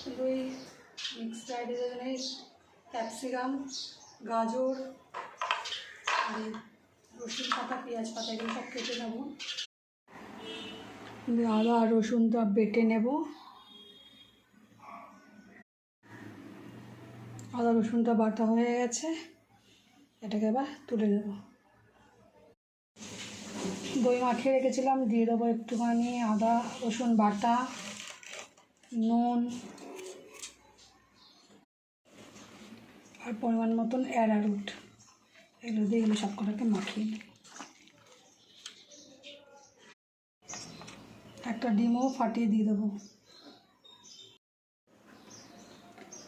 দই mix fried রাইসের জন্য ক্যাপসিকাম, গাজর আর রসুন পাতা, পেঁয়াজ পাতা এগুলো সব কেটে নেবো। আদা আর রসুনটা বেটে নেব। আদা রসুনটা বাটা হয়ে গেছে, এটাকে এবার তুলে নেব। দই মাখিয়ে রেখেছিলাম, দিয়ে দেবো একটুখানি আদা রসুন বাটা, নুন আর পরিমাণ মতন অ্যারারুট, এগুলো দিয়ে এগুলো সব কটাকে মাখিয়ে নেব। একটা ডিমও ফাটিয়ে দিয়ে দেবো।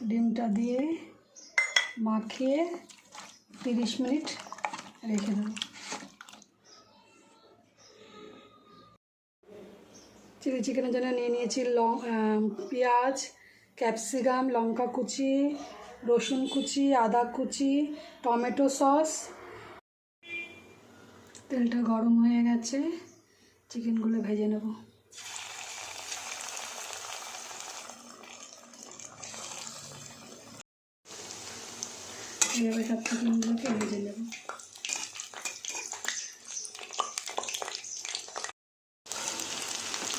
ডিমটা দিয়ে মাখিয়ে 30 মিনিট রেখে দেবো। চিলি চিকেনের জন্য নিয়ে নিয়েছি পেঁয়াজ, ক্যাপসিকাম, লঙ্কা কুচি, রসুন কুচি, আদা কুচি, টমেটো সস। তেলটা গরম হয়ে গেছে, চিকেনগুলো ভেজে নেব। এইভাবে সব চিকেনগুলোকে ভেজে নেব।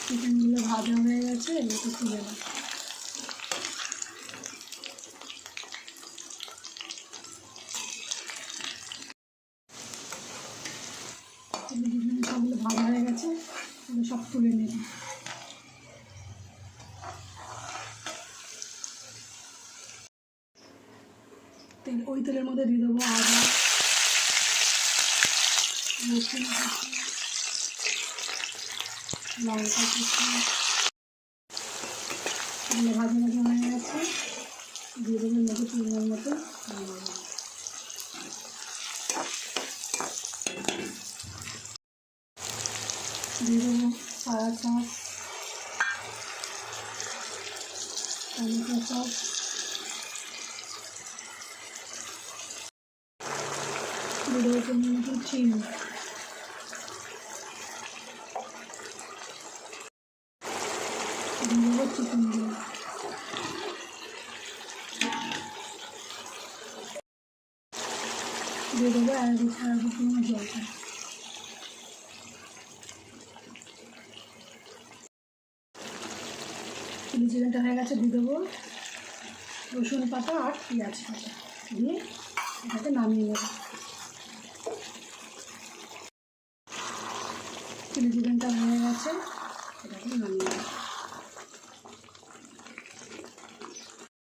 চিকেনগুলো ভাজা হয়ে গেছে, এগুলোকে তুলে নেব। সবগুলো ভাজা হয়ে গেছে, এগুলো সব তুলে নেব। ওই তেলের মধ্যে দিয়ে দেবো আদা, রসুন কুচি, লঙ্কা কুচি, এগুলো ভাজা ভাজা হয়ে গেছে, দিয়ে দেবো মতো পরিমাণ মতো দিয়ে দেবো সয়া সস, টমেটো সস, দিয়ে দেবো পরিমাণ মতো চিনি, দিয়ে দেবো চিকেনগুলো, দিয়ে দেবো অ্যারারুট জলটা। চিলি চিকেনটা হয়ে গেছে, দিয়ে দেবো রসুন পাতা আর পেঁয়াজ পাতা, দিয়ে এটাকে নামিয়ে নেব। চিলি চিকেনটা হয়ে গেছে, এটাকে নামিয়ে নেব।